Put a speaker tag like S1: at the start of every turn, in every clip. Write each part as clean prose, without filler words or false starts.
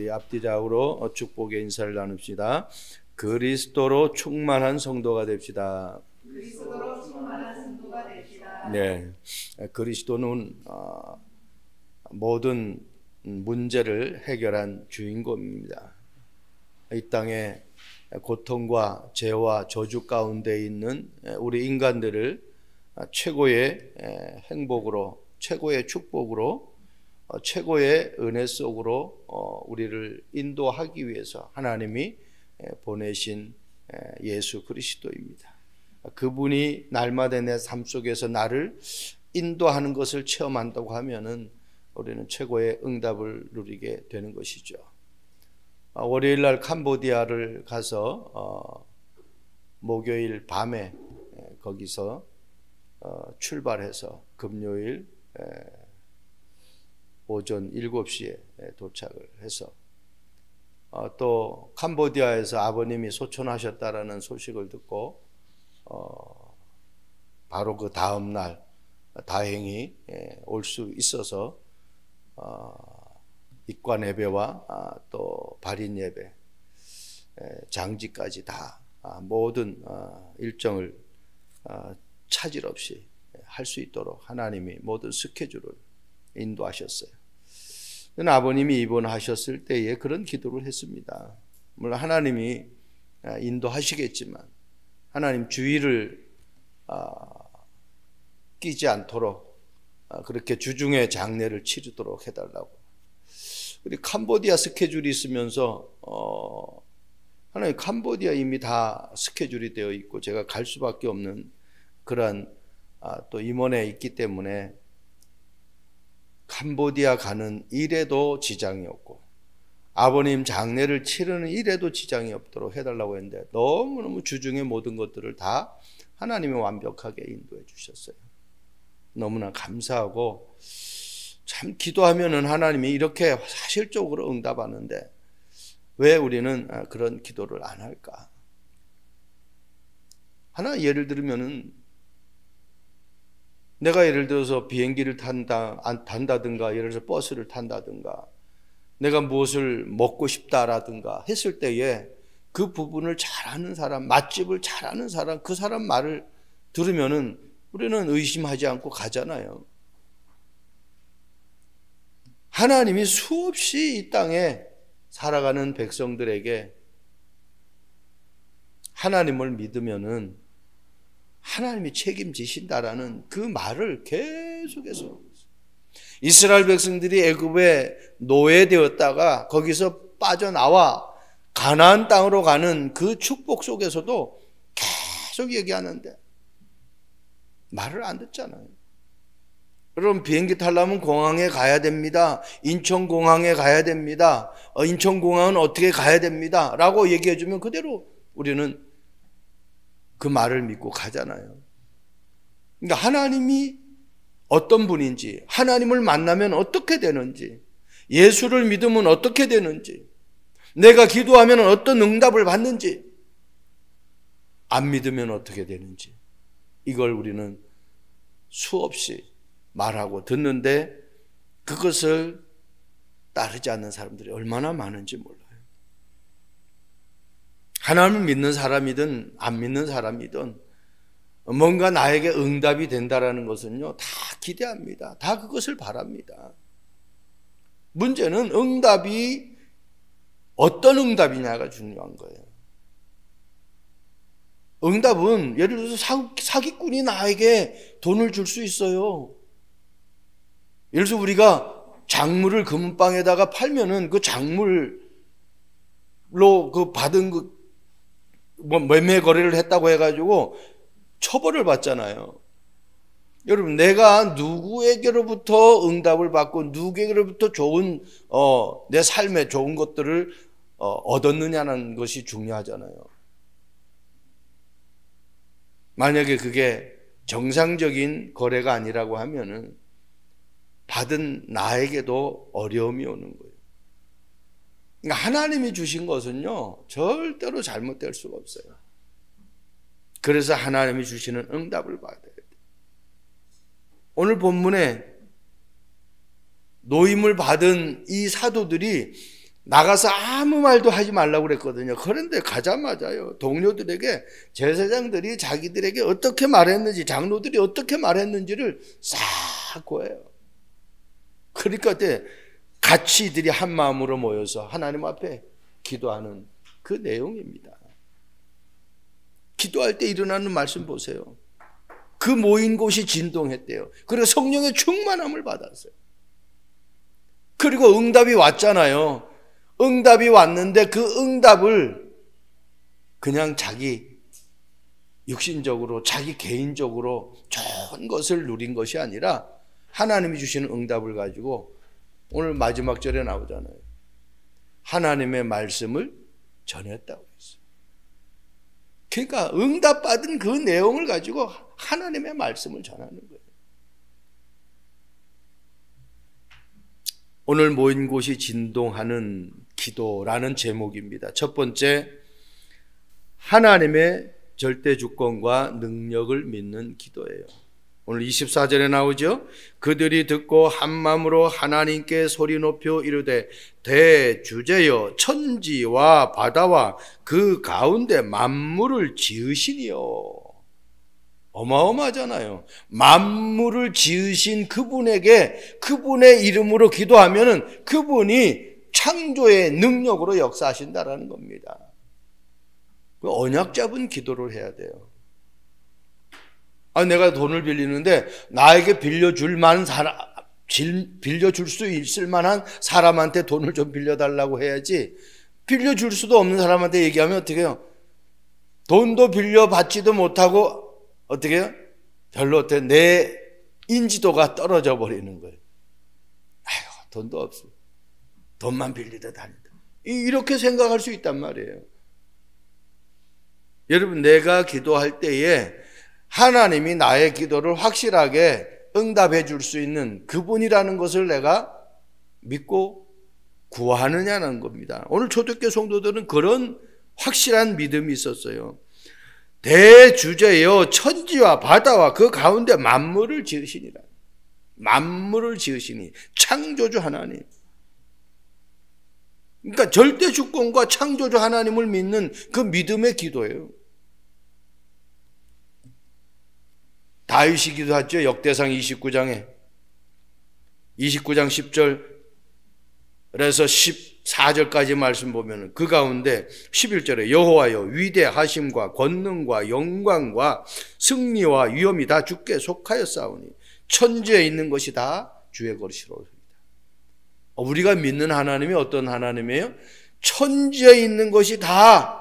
S1: 우리 앞뒤좌우로 축복의 인사를 나눕시다. 그리스도로 충만한 성도가 됩시다.
S2: 그리스도로 충만한 성도가 됩시다.
S1: 네, 그리스도는 모든 문제를 해결한 주인공입니다. 이 땅에 고통과 죄와 저주 가운데 있는 우리 인간들을 최고의 행복으로, 최고의 축복으로, 최고의 은혜 속으로 우리를 인도하기 위해서 하나님이 보내신 예수 그리스도입니다. 그분이 날마다 내 삶 속에서 나를 인도하는 것을 체험한다고 하면은 우리는 최고의 응답을 누리게 되는 것이죠. 월요일 날 캄보디아를 가서 목요일 밤에 거기서 출발해서 금요일 오전 7시에 도착을 해서 또 캄보디아에서 아버님이 소천하셨다라는 소식을 듣고 바로 그 다음 날 다행히 올 수 있어서 입관 예배와 또 발인 예배, 장지까지 다 모든 일정을 차질 없이 할 수 있도록 하나님이 모든 스케줄을 인도하셨어요. 아버님이 입원하셨을 때에 그런 기도를 했습니다. 물론 하나님이 인도하시겠지만 하나님 주의를 끼지 않도록 그렇게 주중에 장례를 치르도록 해달라고. 우리 캄보디아 스케줄이 있으면서 하나님 캄보디아 이미 다 스케줄이 되어 있고 제가 갈 수밖에 없는 그러한 또 임원에 있기 때문에 캄보디아 가는 일에도 지장이 없고 아버님 장례를 치르는 일에도 지장이 없도록 해달라고 했는데 너무너무 주중의 모든 것들을 다 하나님이 완벽하게 인도해 주셨어요. 너무나 감사하고 참 기도하면은 하나님이 이렇게 사실적으로 응답하는데 왜 우리는 그런 기도를 안 할까? 하나 예를 들면은 내가 예를 들어서 비행기를 탄다든가 예를 들어서 버스를 탄다든가 내가 무엇을 먹고 싶다라든가 했을 때에 그 부분을 잘하는 사람, 맛집을 잘하는 사람, 그 사람 말을 들으면은 우리는 의심하지 않고 가잖아요. 하나님이 수없이 이 땅에 살아가는 백성들에게 하나님을 믿으면은 하나님이 책임지신다라는 그 말을 계속해서 이스라엘 백성들이 애굽에 노예되었다가 거기서 빠져나와 가나안 땅으로 가는 그 축복 속에서도 계속 얘기하는데 말을 안 듣잖아요. 여러분 비행기 타려면 공항에 가야 됩니다. 인천공항에 가야 됩니다. 인천공항은 어떻게 가야 됩니다. 라고 얘기해 주면 그대로 우리는 그 말을 믿고 가잖아요. 그러니까 하나님이 어떤 분인지, 하나님을 만나면 어떻게 되는지, 예수를 믿으면 어떻게 되는지, 내가 기도하면 어떤 응답을 받는지, 안 믿으면 어떻게 되는지, 이걸 우리는 수없이 말하고 듣는데 그것을 따르지 않는 사람들이 얼마나 많은지 몰라요. 하나님을 믿는 사람이든 안 믿는 사람이든 뭔가 나에게 응답이 된다라는 것은요 다 기대합니다. 다 그것을 바랍니다. 문제는 응답이 어떤 응답이냐가 중요한 거예요. 응답은 예를 들어서 사기꾼이 나에게 돈을 줄 수 있어요. 예를 들어서 우리가 작물을 금은방에다가 팔면은 그 작물로 그 받은 그 매매 거래를 했다고 해가지고 처벌을 받잖아요. 여러분 내가 누구에게로부터 응답을 받고 누구에게로부터 좋은 내 삶에 좋은 것들을 얻었느냐는 것이 중요하잖아요. 만약에 그게 정상적인 거래가 아니라고 하면은 받은 나에게도 어려움이 오는 거예요. 그러니까 하나님이 주신 것은요 절대로 잘못될 수가 없어요. 그래서 하나님이 주시는 응답을 받아야 돼요. 오늘 본문에 노임을 받은 이 사도들이 나가서 아무 말도 하지 말라고 그랬거든요. 그런데 가자마자요, 동료들에게 제사장들이 자기들에게 어떻게 말했는지, 장로들이 어떻게 말했는지를 싹 고해요. 그러니까 그때 같이 이들이 한 마음으로 모여서 하나님 앞에 기도하는 그 내용입니다. 기도할 때 일어나는 말씀 보세요. 그 모인 곳이 진동했대요. 그리고 성령의 충만함을 받았어요. 그리고 응답이 왔잖아요. 응답이 왔는데 그 응답을 그냥 자기 육신적으로, 자기 개인적으로 좋은 것을 누린 것이 아니라 하나님이 주시는 응답을 가지고 오늘 마지막 절에 나오잖아요. 하나님의 말씀을 전했다고 했어요. 그러니까 응답받은 그 내용을 가지고 하나님의 말씀을 전하는 거예요. 오늘 모인 곳이 진동하는 기도라는 제목입니다. 첫 번째, 하나님의 절대 주권과 능력을 믿는 기도예요. 오늘 24절에 나오죠. 그들이 듣고 한 마음으로 하나님께 소리 높여 이르되 대주제여 천지와 바다와 그 가운데 만물을 지으시니요. 어마어마하잖아요. 만물을 지으신 그분에게, 그분의 이름으로 기도하면은 그분이 창조의 능력으로 역사하신다라는 겁니다. 언약 잡은 기도를 해야 돼요. 내가 돈을 빌리는데 나에게 빌려줄 수 있을 만한 사람한테 돈을 좀 빌려달라고 해야지, 빌려줄 수도 없는 사람한테 얘기하면 어떻게 해요? 돈도 빌려받지도 못하고 어떻게 해요? 별로 어때? 내 인지도가 떨어져 버리는 거예요. 아이고, 돈도 없어. 돈만 빌리다 다닌다. 이렇게 생각할 수 있단 말이에요. 여러분, 내가 기도할 때에 하나님이 나의 기도를 확실하게 응답해 줄 수 있는 그분이라는 것을 내가 믿고 구하느냐는 겁니다. 오늘 초대교회 성도들은 그런 확실한 믿음이 있었어요. 대주제여 천지와 바다와 그 가운데 만물을 지으시니라. 만물을 지으시니 창조주 하나님. 그러니까 절대 주권과 창조주 하나님을 믿는 그 믿음의 기도예요. 다윗이 기도했죠. 역대상 29장 10절에서 14절까지 말씀 보면 그 가운데 11절에 여호와여 위대하심과 권능과 영광과 승리와 위엄이 다 주께 속하였사오니 천지에 있는 것이 다 주의 것이로소이다. 우리가 믿는 하나님이 어떤 하나님이에요? 천지에 있는 것이 다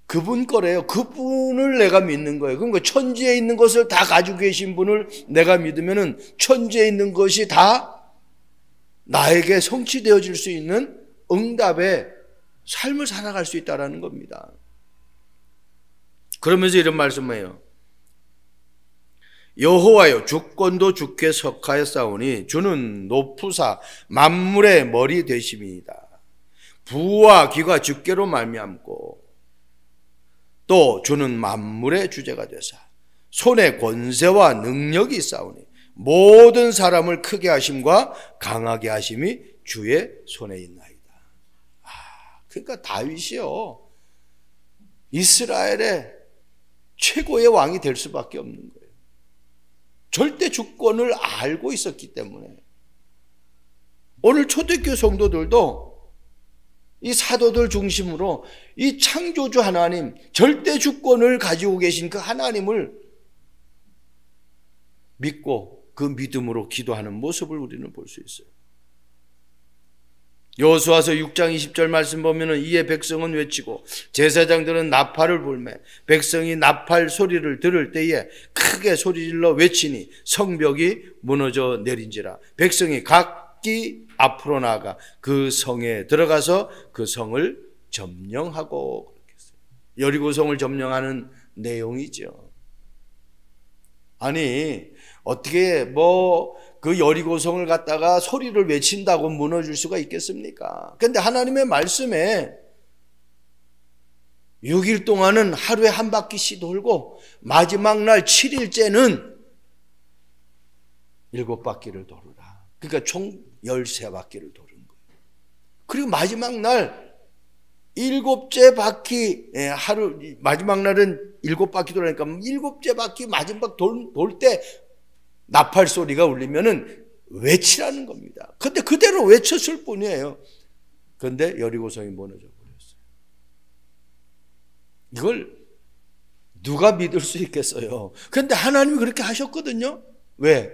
S1: 그분 거래요. 그분을 내가 믿는 거예요. 그러니까 천지에 있는 것을 다 가지고 계신 분을 내가 믿으면은 천지에 있는 것이 다 나에게 성취되어질 수 있는 응답의 삶을 살아갈 수 있다는 겁니다. 그러면서 이런 말씀을 해요. 여호와여 주권도 주께 속하였사오니 주는 높으사 만물의 머리 되심이니이다. 부와 기가 주께로 말미암고 또 주는 만물의 주제가 되사 손에 권세와 능력이 있사오니 모든 사람을 크게 하심과 강하게 하심이 주의 손에 있나이다. 그러니까 다윗이요, 이스라엘의 최고의 왕이 될 수밖에 없는 거예요. 절대 주권을 알고 있었기 때문에. 오늘 초대교회 성도들도 이 사도들 중심으로 이 창조주 하나님, 절대 주권을 가지고 계신 그 하나님을 믿고 그 믿음으로 기도하는 모습을 우리는 볼 수 있어요. 여호수아서 6장 20절 말씀 보면은 이에 백성은 외치고 제사장들은 나팔을 불매 백성이 나팔 소리를 들을 때에 크게 소리질러 외치니 성벽이 무너져 내린지라. 백성이 각기 앞으로 나아가 그 성에 들어가서 그 성을 점령하고, 그렇게 했어요. 여리고성을 점령하는 내용이죠. 아니 어떻게 그 여리고성을 갖다가 소리를 외친다고 무너질 수가 있겠습니까? 그런데 하나님의 말씀에 6일 동안은 하루에 한 바퀴씩 돌고 마지막 날 7일째는 7바퀴를 돌으라. 그러니까 총 13바퀴를 도는 거예요. 그리고 마지막 날 7째 바퀴, 하루 마지막 날은 7바퀴 돌아니까 7째 바퀴 마지막 돌 때 나팔 소리가 울리면은 외치라는 겁니다. 근데 그대로 외쳤을 뿐이에요. 그런데 여리고성이 무너져 버렸어요. 이걸 누가 믿을 수 있겠어요? 그런데 하나님이 그렇게 하셨거든요. 왜?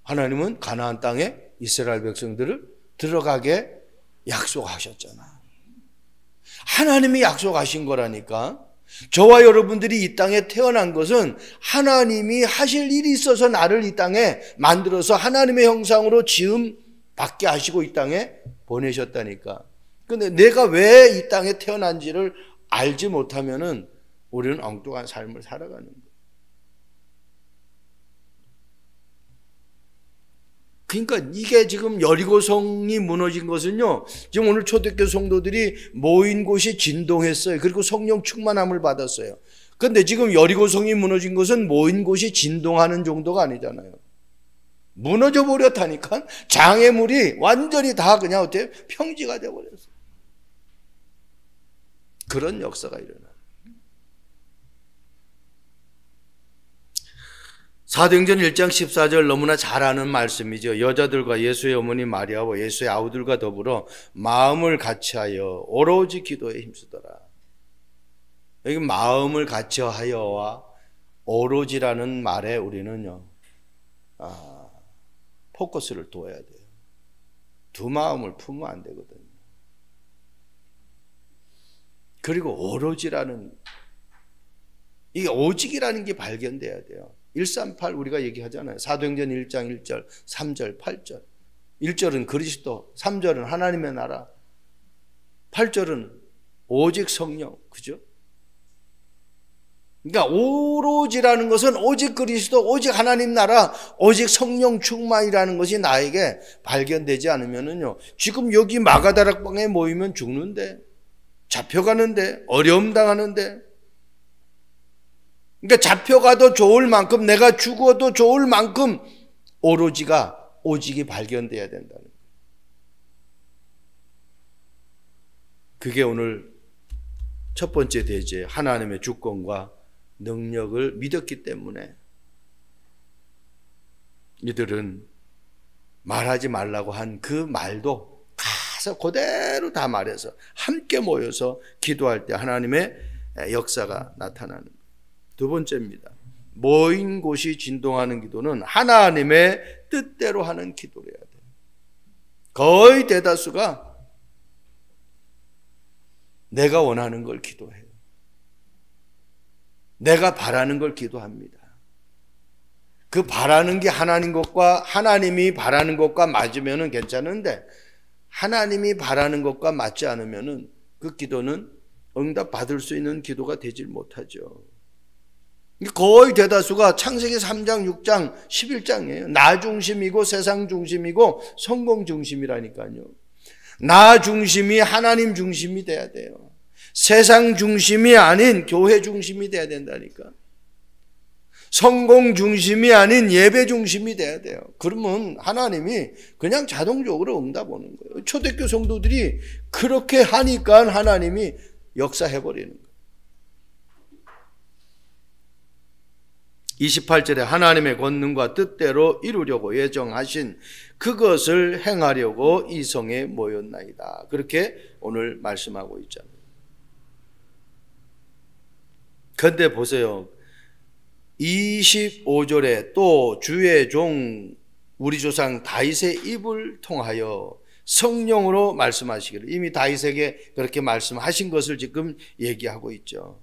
S1: 하나님은 가나안 땅에 이스라엘 백성들을 들어가게 약속하셨잖아. 하나님이 약속하신 거라니까. 저와 여러분들이 이 땅에 태어난 것은 하나님이 하실 일이 있어서 나를 이 땅에 만들어서 하나님의 형상으로 지음 받게 하시고 이 땅에 보내셨다니까. 근데 내가 왜 이 땅에 태어난지를 알지 못하면은 우리는 엉뚱한 삶을 살아가는 거예요. 그러니까 이게 지금 여리고성이 무너진 것은요, 지금 오늘 초대교회 성도들이 모인 곳이 진동했어요. 그리고 성령 충만함을 받았어요. 그런데 지금 여리고성이 무너진 것은 모인 곳이 진동하는 정도가 아니잖아요. 무너져 버렸다니까. 장애물이 완전히 다 그냥 어때요? 평지가 되어버렸어요. 그런 역사가 일어나요. 사도행전 1장 14절 너무나 잘 아는 말씀이죠. 여자들과 예수의 어머니 마리아와 예수의 아우들과 더불어 마음을 같이하여 오로지 기도에 힘쓰더라. 여기 마음을 같이하여와 오로지라는 말에 우리는요, 포커스를 둬야 돼요. 두 마음을 품으면 안 되거든요. 그리고 오로지라는, 이게 오직이라는 게 발견돼야 돼요. 138 우리가 얘기하잖아요. 사도행전 1장 1절, 3절, 8절. 1절은 그리스도, 3절은 하나님의 나라, 8절은 오직 성령. 그죠? 그러니까 오로지라는 것은 오직 그리스도, 오직 하나님 나라, 오직 성령 충만이라는 것이 나에게 발견되지 않으면은요, 지금 여기 마가다락방에 모이면 죽는데, 잡혀가는데, 어려움 당하는데, 그러니까 잡혀가도 좋을 만큼, 내가 죽어도 좋을 만큼 오직이 발견돼야 된다는 거예요. 그게 오늘 첫 번째 대제, 하나님의 주권과 능력을 믿었기 때문에 이들은 말하지 말라고 한 그 말도 가서 그대로 다 말해서 함께 모여서 기도할 때 하나님의 역사가 나타나는 거예요. 두 번째입니다. 모인 곳이 진동하는 기도는 하나님의 뜻대로 하는 기도를 해야 돼요. 거의 대다수가 내가 원하는 걸 기도해요. 내가 바라는 걸 기도합니다. 그 바라는 게 하나님이 바라는 것과 맞으면 괜찮은데, 하나님이 바라는 것과 맞지 않으면 그 기도는 응답 받을 수 있는 기도가 되질 못하죠. 거의 대다수가 창세기 3장, 6장, 11장이에요. 나 중심이고 세상 중심이고 성공 중심이라니까요. 나 중심이 하나님 중심이 돼야 돼요. 세상 중심이 아닌 교회 중심이 돼야 된다니까. 성공 중심이 아닌 예배 중심이 돼야 돼요. 그러면 하나님이 그냥 자동적으로 응답 오는 거예요. 초대교회 성도들이 그렇게 하니까 하나님이 역사해버리는 거예요. 28절에 하나님의 권능과 뜻대로 이루려고 예정하신 그것을 행하려고 이 성에 모였나이다. 그렇게 오늘 말씀하고 있잖아요. 그런데 보세요. 25절에 또 주의 종 우리 조상 다윗의 입을 통하여 성령으로 말씀하시기를, 이미 다윗에게 그렇게 말씀하신 것을 지금 얘기하고 있죠.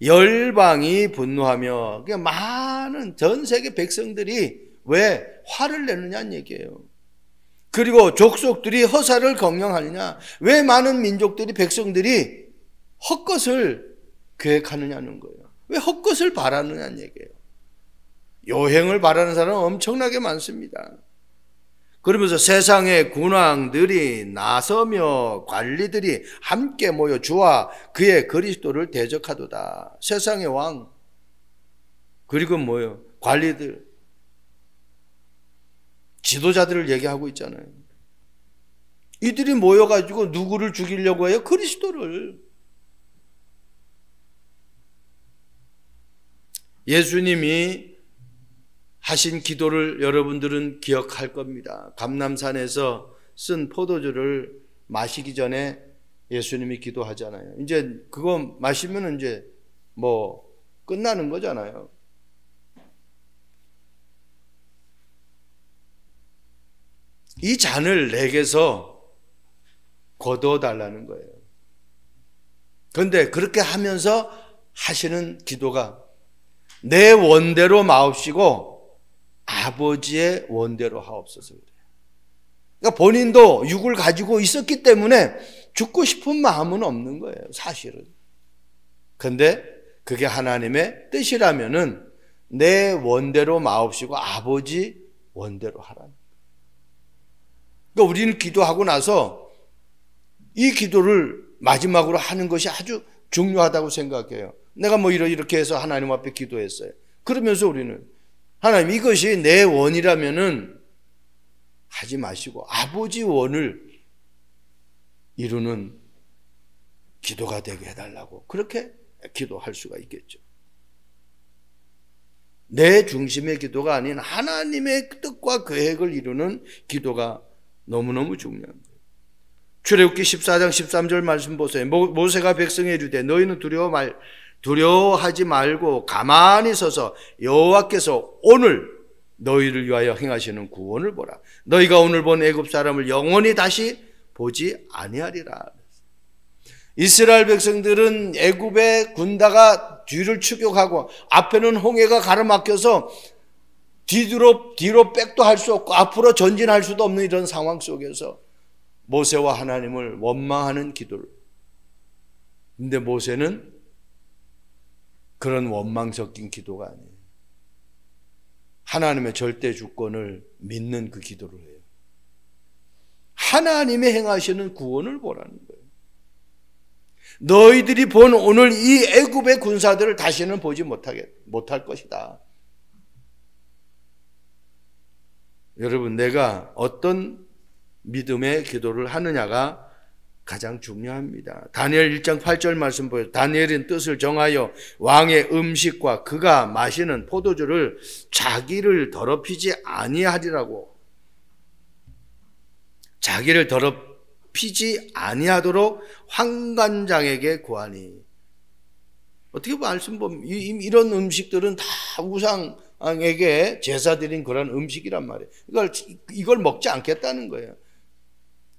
S1: 열방이 분노하며, 많은 전 세계 백성들이 왜 화를 내느냐는 얘기예요. 그리고 족속들이 허사를 경영하느냐, 왜 많은 민족들이, 백성들이 헛것을 계획하느냐는 거예요. 왜 헛것을 바라느냐는 얘기예요. 요행을 바라는 사람은 엄청나게 많습니다. 그러면서 세상의 군왕들이 나서며 관리들이 함께 모여 주와 그의 그리스도를 대적하도다. 세상의 왕, 그리고 뭐요? 관리들, 지도자들을 얘기하고 있잖아요. 이들이 모여가지고 누구를 죽이려고 해요? 그리스도를. 예수님이 하신 기도를 여러분들은 기억할 겁니다. 감람산에서 쓴 포도주를 마시기 전에 예수님이 기도하잖아요. 이제 그거 마시면 이제 뭐 끝나는 거잖아요. 이 잔을 내게서 거두어 달라는 거예요. 그런데 그렇게 하면서 하시는 기도가 내 원대로 마옵시고 아버지의 원대로 하옵소서 그래요. 그러니까 본인도 육을 가지고 있었기 때문에 죽고 싶은 마음은 없는 거예요, 사실은. 그런데 그게 하나님의 뜻이라면은 내 원대로 마옵시고 아버지 원대로 하라는 거예요. 그러니까 우리는 기도하고 나서 이 기도를 마지막으로 하는 것이 아주 중요하다고 생각해요. 내가 뭐 이렇게 해서 하나님 앞에 기도했어요. 그러면서 우리는 하나님 이것이 내 원이라면은 하지 마시고 아버지 원을 이루는 기도가 되게 해달라고 그렇게 기도할 수가 있겠죠. 내 중심의 기도가 아닌 하나님의 뜻과 계획을 이루는 기도가 너무너무 중요한 거예요. 출애굽기 14장 13절 말씀 보세요. 모세가 백성에 이르되 너희는 두려워하지 말고 가만히 서서 여호와께서 오늘 너희를 위하여 행하시는 구원을 보라. 너희가 오늘 본 애굽 사람을 영원히 다시 보지 아니하리라. 이스라엘 백성들은 애굽의 군다가 뒤를 추격하고 앞에는 홍해가 가로막혀서 뒤로 백도 할 수 없고 앞으로 전진할 수도 없는 이런 상황 속에서 모세와 하나님을 원망하는 기도를. 근데 모세는 그런 원망 섞인 기도가 아니에요. 하나님의 절대 주권을 믿는 그 기도를 해요. 하나님이 행하시는 구원을 보라는 거예요. 너희들이 본 오늘 이 애굽의 군사들을 다시는 보지 못할 것이다. 여러분, 내가 어떤 믿음의 기도를 하느냐가 가장 중요합니다. 다니엘 1장 8절 말씀 보여요. 다니엘은 뜻을 정하여 왕의 음식과 그가 마시는 포도주를 자기를 더럽히지 아니하리라고. 자기를 더럽히지 아니하도록 환관장에게 구하니. 어떻게 말씀 보면 이런 음식들은 다 우상에게 제사 드린 그런 음식이란 말이에요. 이걸 먹지 않겠다는 거예요.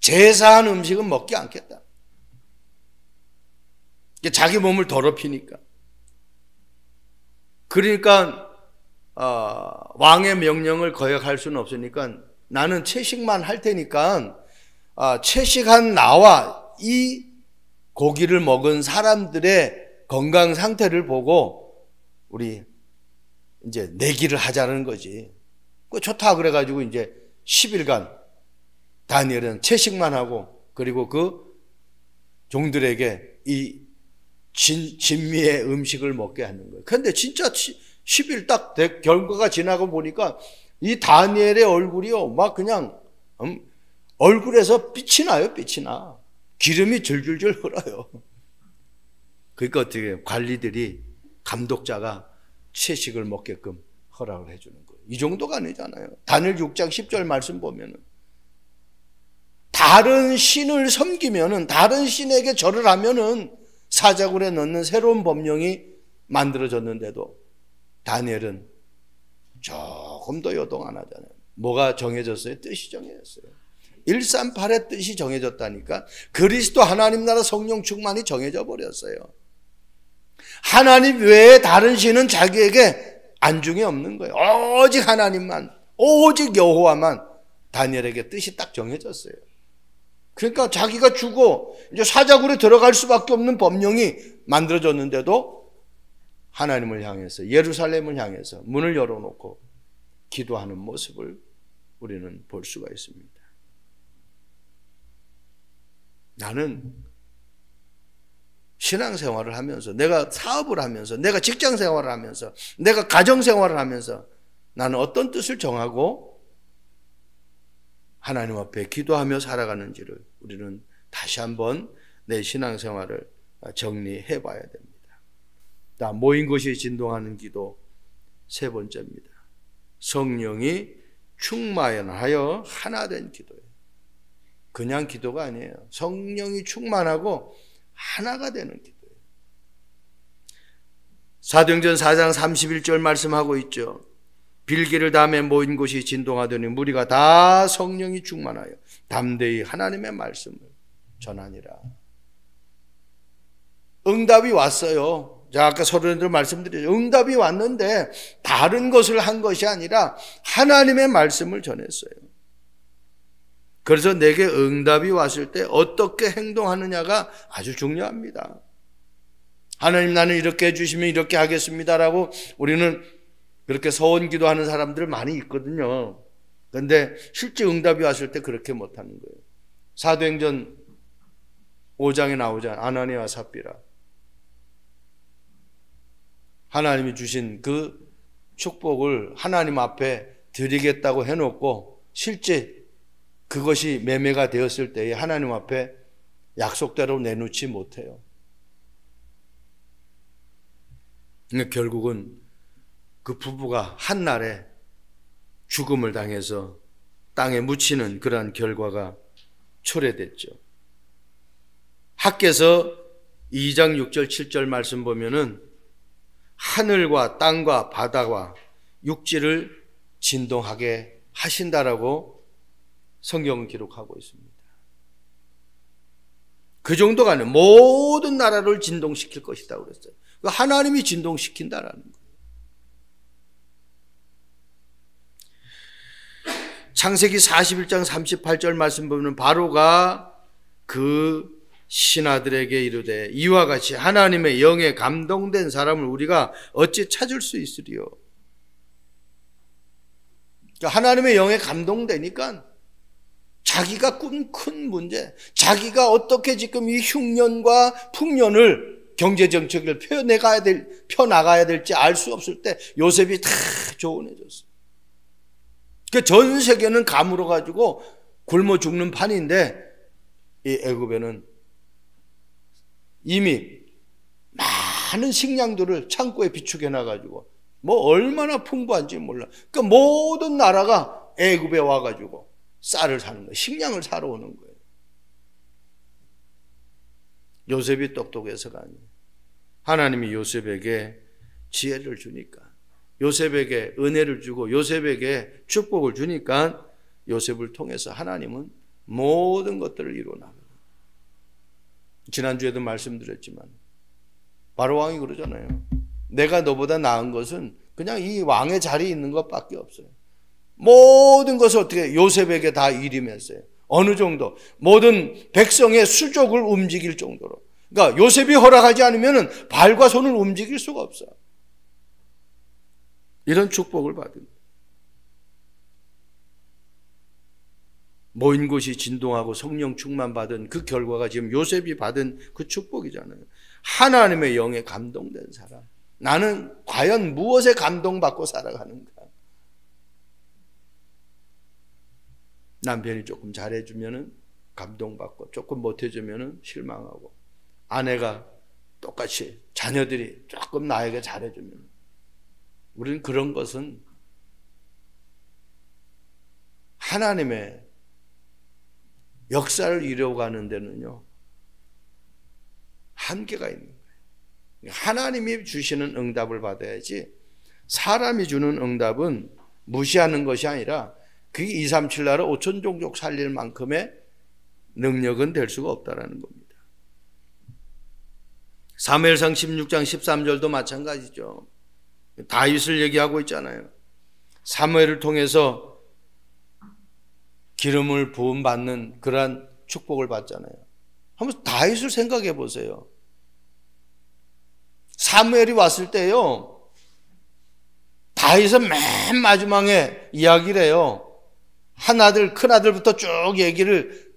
S1: 제사한 음식은 먹지 않겠다. 자기 몸을 더럽히니까. 그러니까 왕의 명령을 거역할 수는 없으니까 나는 채식만 할 테니까 채식한 나와 이 고기를 먹은 사람들의 건강 상태를 보고 우리 이제 내기를 하자는 거지. 좋다 그래가지고 이제 10일간 다니엘은 채식만 하고 그리고 그 종들에게 이 진미의 음식을 먹게 하는 거예요. 그런데 진짜 10일 딱 결과가 지나고 보니까 이 다니엘의 얼굴이요 막 그냥 얼굴에서 빛이 나요. 빛이 나. 기름이 줄줄줄 흘러요. 그러니까 어떻게 해요? 관리들이 감독자가 채식을 먹게끔 허락을 해주는 거예요. 이 정도가 아니잖아요. 다니엘 6장 10절 말씀 보면은 다른 신을 섬기면은 다른 신에게 절을 하면은 사자굴에 넣는 새로운 법령이 만들어졌는데도 다니엘은 조금 더 요동 안 하잖아요. 뭐가 정해졌어요? 뜻이 정해졌어요. 138의 뜻이 정해졌다니까. 그리스도 하나님 나라 성령 충만이 정해져 버렸어요. 하나님 외에 다른 신은 자기에게 안중이 없는 거예요. 오직 하나님만, 오직 여호와만. 다니엘에게 뜻이 딱 정해졌어요. 그러니까 자기가 죽어 이제 사자굴에 들어갈 수밖에 없는 법령이 만들어졌는데도 하나님을 향해서, 예루살렘을 향해서 문을 열어놓고 기도하는 모습을 우리는 볼 수가 있습니다. 나는 신앙생활을 하면서, 내가 사업을 하면서, 내가 직장생활을 하면서, 내가 가정생활을 하면서 나는 어떤 뜻을 정하고 하나님 앞에 기도하며 살아가는지를 우리는 다시 한번 내 신앙생활을 정리해 봐야 됩니다. 모인 것이 진동하는 기도 세 번째입니다. 성령이 충만하여 하나 된 기도예요. 그냥 기도가 아니에요. 성령이 충만하고 하나가 되는 기도예요. 사도행전 4장 31절 말씀하고 있죠. 빌기를 담에 모인 곳이 진동하더니 무리가 다 성령이 충만하여 담대히 하나님의 말씀을 전하니라. 응답이 왔어요. 제가 아까 서론에도 말씀드렸죠. 응답이 왔는데 다른 것을 한 것이 아니라 하나님의 말씀을 전했어요. 그래서 내게 응답이 왔을 때 어떻게 행동하느냐가 아주 중요합니다. 하나님 나는 이렇게 해주시면 이렇게 하겠습니다라고 우리는 그렇게 서원 기도하는 사람들 많이 있거든요. 그런데 실제 응답이 왔을 때 그렇게 못하는 거예요. 사도행전 5장에 나오잖아요. 아나니아와 삽비라. 하나님이 주신 그 축복을 하나님 앞에 드리겠다고 해놓고 실제 그것이 매매가 되었을 때에 하나님 앞에 약속대로 내놓지 못해요. 그러니까 결국은 그 부부가 한날에 죽음을 당해서 땅에 묻히는 그러한 결과가 초래됐죠. 학개서 2장 6절 7절 말씀 보면은 하늘과 땅과 바다와 육지를 진동하게 하신다라고 성경은 기록하고 있습니다. 그 정도가 아니에요. 모든 나라를 진동시킬 것이다 그랬어요. 하나님이 진동시킨다라는 거예요. 창세기 41장 38절 말씀 보면 바로가 그 신하들에게 이르되 이와 같이 하나님의 영에 감동된 사람을 우리가 어찌 찾을 수 있으리요. 그러니까 하나님의 영에 감동되니까 자기가 꾼 큰 문제, 자기가 어떻게 지금 이 흉년과 풍년을 경제정책을 펴나가야 될지 알 수 없을 때 요셉이 다 조언해줬어요. 전 세계는 감으로 가지고 굶어 죽는 판인데 이 애굽에는 이미 많은 식량들을 창고에 비축해 놔가지고 뭐 얼마나 풍부한지 몰라. 그러니까 모든 나라가 애굽에 와가지고 쌀을 사는 거예요. 식량을 사러 오는 거예요. 요셉이 똑똑해서가 아니에요. 하나님이 요셉에게 지혜를 주니까, 요셉에게 은혜를 주고 요셉에게 축복을 주니까 요셉을 통해서 하나님은 모든 것들을 이루어나가요. 지난주에도 말씀드렸지만 바로 왕이 그러잖아요. 내가 너보다 나은 것은 그냥 이 왕의 자리에 있는 것밖에 없어요. 모든 것을 어떻게 요셉에게 다 일임했어요. 어느 정도 모든 백성의 수족을 움직일 정도로. 그러니까 요셉이 허락하지 않으면 발과 손을 움직일 수가 없어요. 이런 축복을 받은 모인 곳이 진동하고 성령 충만 받은 그 결과가 지금 요셉이 받은 그 축복이잖아요. 하나님의 영에 감동된 사람. 나는 과연 무엇에 감동받고 살아가는가? 남편이 조금 잘해주면 감동받고 조금 못해주면 실망하고, 아내가 똑같이 자녀들이 조금 나에게 잘해주면, 우리는 그런 것은 하나님의 역사를 이루어가는 데는요 한계가 있는 거예요. 하나님이 주시는 응답을 받아야지 사람이 주는 응답은 무시하는 것이 아니라 그게 237 나라 5천 종족 살릴 만큼의 능력은 될 수가 없다라는 겁니다. 사무엘상 16장 13절도 마찬가지죠. 다윗을 얘기하고 있잖아요. 사무엘을 통해서 기름을 부음받는 그러한 축복을 받잖아요. 한번 다윗을 생각해 보세요. 사무엘이 왔을 때요, 다윗은 맨 마지막에 이야기를 해요. 한 아들, 큰 아들부터 쭉 얘기를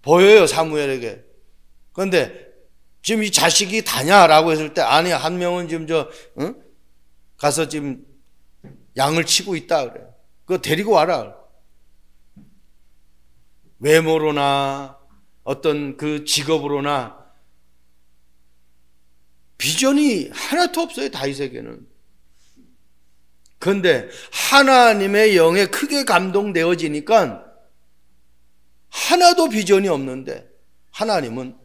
S1: 보여요, 사무엘에게. 그런데 지금 이 자식이 다냐라고 했을 때, 아니, 한 명은 지금 가서 지금 양을 치고 있다 그래요. 그거 데리고 와라. 외모로나 어떤 그 직업으로나 비전이 하나도 없어요, 다윗에게는. 그런데 하나님의 영에 크게 감동되어지니까 하나도 비전이 없는데 하나님은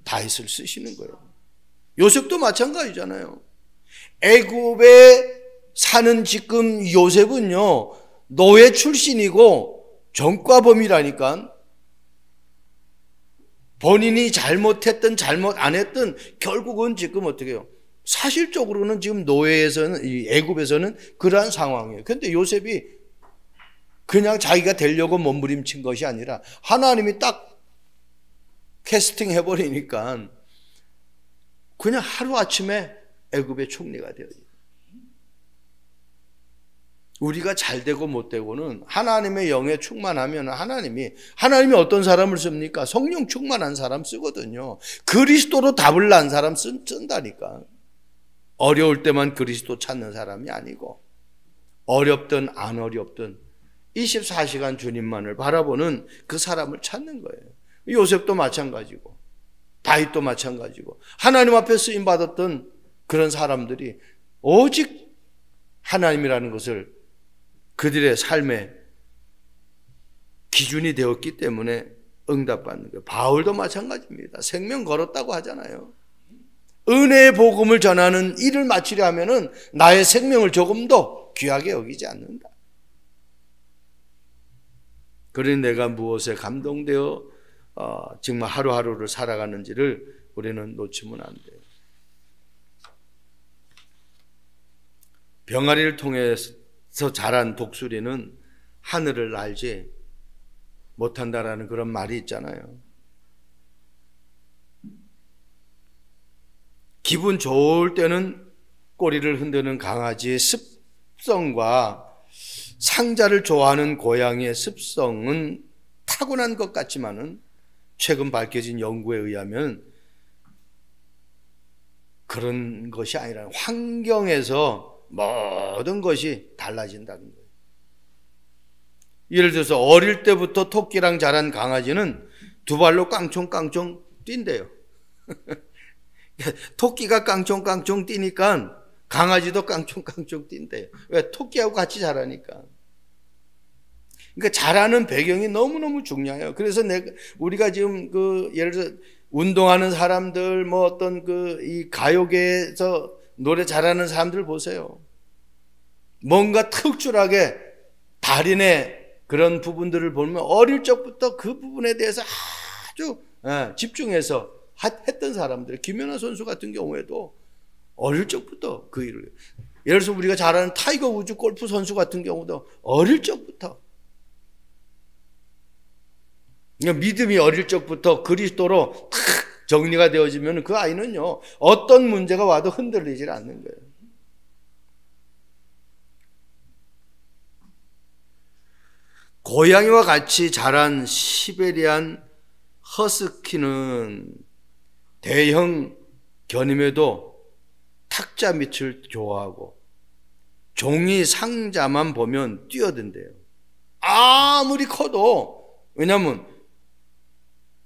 S1: 다윗을 쓰시는 거예요. 요셉도 마찬가지잖아요. 애굽에 사는 지금 요셉은요, 노예 출신이고 전과범이라니까. 본인이 잘못했든 잘못 안 했든 결국은 지금 어떻게 해요? 사실적으로는 지금 노예에서는, 이 애굽에서는 그러한 상황이에요. 그런데 요셉이 그냥 자기가 되려고 몸부림친 것이 아니라 하나님이 딱 캐스팅 해버리니까 그냥 하루아침에 애굽의 총리가 되어요. 우리가 잘 되고 못 되고는 하나님의 영에 충만하면 하나님이 어떤 사람을 씁니까? 성령 충만한 사람 쓰거든요. 그리스도로 답을 난 사람 쓴다니까. 어려울 때만 그리스도 찾는 사람이 아니고 어렵든 안 어렵든 24시간 주님만을 바라보는 그 사람을 찾는 거예요. 요셉도 마찬가지고 다윗도 마찬가지고 하나님 앞에 쓰임 받았던 그런 사람들이 오직 하나님이라는 것을 그들의 삶의 기준이 되었기 때문에 응답받는 거예요. 바울도 마찬가지입니다. 생명 걸었다고 하잖아요. 은혜의 복음을 전하는 일을 마치려 하면은 나의 생명을 조금도 귀하게 여기지 않는다. 그러니 내가 무엇에 감동되어 정말 하루하루를 살아가는지를 우리는 놓치면 안 돼요. 병아리를 통해서 자란 독수리는 하늘을 날지 못한다라는 그런 말이 있잖아요. 기분 좋을 때는 꼬리를 흔드는 강아지의 습성과 상자를 좋아하는 고양이의 습성은 타고난 것 같지만은 최근 밝혀진 연구에 의하면 그런 것이 아니라 환경에서 모든 것이 달라진다는 거예요. 예를 들어서 어릴 때부터 토끼랑 자란 강아지는 두 발로 깡총깡총 뛴대요. 토끼가 깡총깡총 뛰니까 강아지도 깡총깡총 뛴대요. 왜? 토끼하고 같이 자라니까. 그러니까 자라는 배경이 너무너무 중요해요. 그래서 우리가 지금 예를 들어서 운동하는 사람들, 뭐 어떤 이 가요계에서 노래 잘하는 사람들 보세요. 뭔가 특출하게 달인의 그런 부분들을 보면 어릴 적부터 그 부분에 대해서 아주 집중해서 했던 사람들, 김연아 선수 같은 경우에도 어릴 적부터 그 일을, 예를 들어서 우리가 잘 아는 타이거 우즈 골프 선수 같은 경우도 어릴 적부터, 믿음이 어릴 적부터 그리스도로 탁 정리가 되어지면 그 아이는요, 어떤 문제가 와도 흔들리질 않는 거예요. 고양이와 같이 자란 시베리안 허스키는 대형 견임에도 탁자 밑을 좋아하고 종이 상자만 보면 뛰어든대요. 아무리 커도. 왜냐하면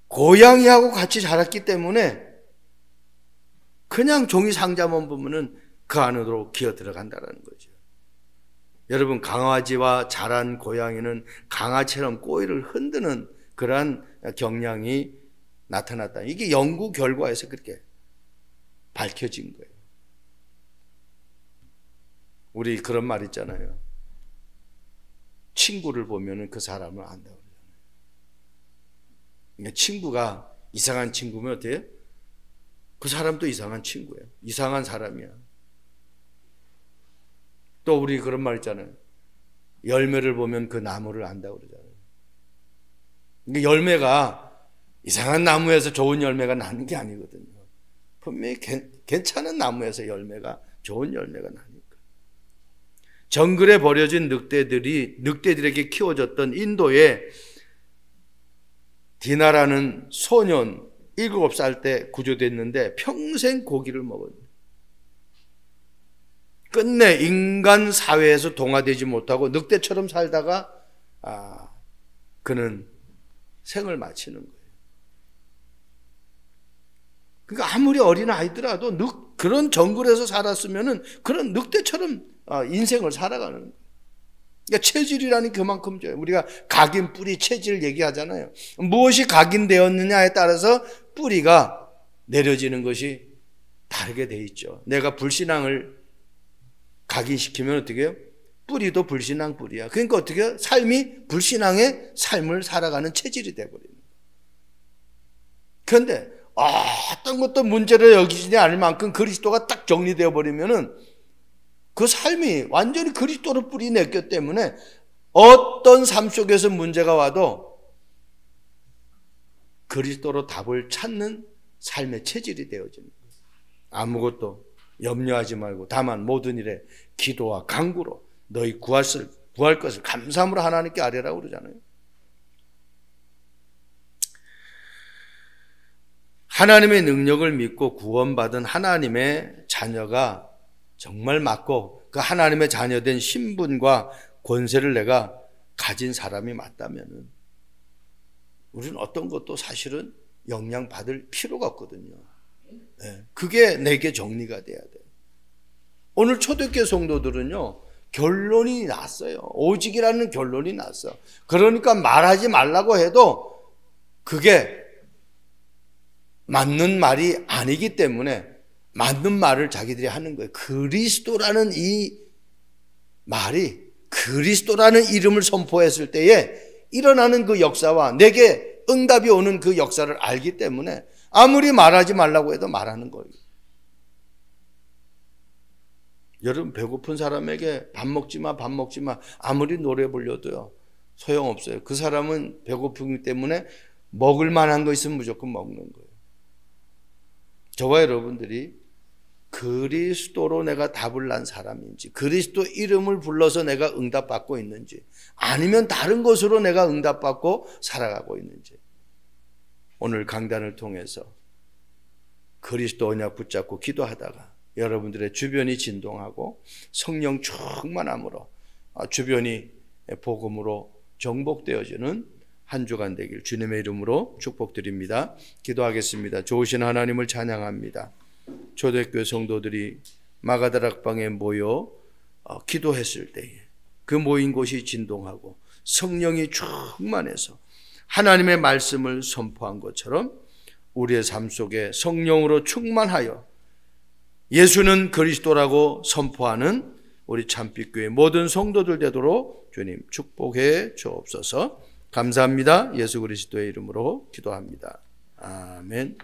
S1: 고양이하고 같이 자랐기 때문에 그냥 종이 상자만 보면은 그 안으로 기어 들어간다는 거죠. 여러분, 강아지와 자란 고양이는 강아지처럼 꼬리를 흔드는 그러한 경향이 나타났다. 이게 연구 결과에서 그렇게 밝혀진 거예요. 우리 그런 말 있잖아요. 친구를 보면은 그 사람을 안다고 그러잖아요. 그러니까 친구가 이상한 친구면 어때요? 그 사람도 이상한 친구예요. 이상한 사람이야. 또 우리 그런 말 있잖아요. 열매를 보면 그 나무를 안다고 그러잖아요. 그러니까 열매가 이상한 나무에서 좋은 열매가 나는 게 아니거든요. 분명히 괜찮은 나무에서 열매가, 좋은 열매가 나니까. 정글에 버려진 늑대들에게 키워졌던 인도의 디나라는 소년 7살 때 구조됐는데 평생 고기를 먹어요. 끝내 인간 사회에서 동화되지 못하고 늑대처럼 살다가 그는 생을 마치는 거예요. 그러니까 아무리 어린 아이더라도 그런 정글에서 살았으면은 그런 늑대처럼 인생을 살아가는 거예요. 그러니까 체질이라니 그만큼 줘요. 우리가 각인, 뿌리, 체질 얘기하잖아요. 무엇이 각인되었느냐에 따라서 뿌리가 내려지는 것이 다르게 돼 있죠. 내가 불신앙을 각인시키면 어떻게 해요? 뿌리도 불신앙 뿌리야. 그러니까 어떻게 해요? 삶이 불신앙의 삶을 살아가는 체질이 돼버리는 거예요. 그런데 어떤 것도 문제를 여기지 않을 만큼 그리스도가 딱 정리되어 버리면은 그 삶이 완전히 그리스도로 뿌리 냈기 때문에 어떤 삶 속에서 문제가 와도 그리스도로 답을 찾는 삶의 체질이 되어지는 거예요. 아무것도 염려하지 말고 다만 모든 일에 기도와 간구로 너희 구할 것을 감사함으로 하나님께 아뢰라고 그러잖아요. 하나님의 능력을 믿고 구원받은 하나님의 자녀가 정말 맞고 그 하나님의 자녀된 신분과 권세를 내가 가진 사람이 맞다면은 우리는 어떤 것도 사실은 영향받을 필요가 없거든요. 그게 내게 정리가 돼야 돼요. 오늘 초대교회 성도들은요, 결론이 났어요. 오직이라는 결론이 났어. 그러니까 말하지 말라고 해도 그게 맞는 말이 아니기 때문에 맞는 말을 자기들이 하는 거예요. 그리스도라는 이 말이, 그리스도라는 이름을 선포했을 때에 일어나는 그 역사와 내게 응답이 오는 그 역사를 알기 때문에 아무리 말하지 말라고 해도 말하는 거예요. 여러분, 배고픈 사람에게 밥 먹지 마, 밥 먹지 마 아무리 노래 불려도요 소용없어요. 그 사람은 배고프기 때문에 먹을 만한 거 있으면 무조건 먹는 거예요. 저와 여러분들이 그리스도로 내가 답을 난 사람인지, 그리스도 이름을 불러서 내가 응답받고 있는지, 아니면 다른 것으로 내가 응답받고 살아가고 있는지, 오늘 강단을 통해서 그리스도 언약 붙잡고 기도하다가 여러분들의 주변이 진동하고 성령 충만함으로 주변이 복음으로 정복되어지는 한 주간 되길 주님의 이름으로 축복드립니다. 기도하겠습니다. 좋으신 하나님을 찬양합니다. 초대교회 성도들이 마가다락방에 모여 기도했을 때에 그 모인 곳이 진동하고 성령이 충만해서 하나님의 말씀을 선포한 것처럼 우리의 삶 속에 성령으로 충만하여 예수는 그리스도라고 선포하는 우리 참빛교회 모든 성도들 되도록 주님 축복해 주옵소서. 감사합니다. 예수 그리스도의 이름으로 기도합니다. 아멘.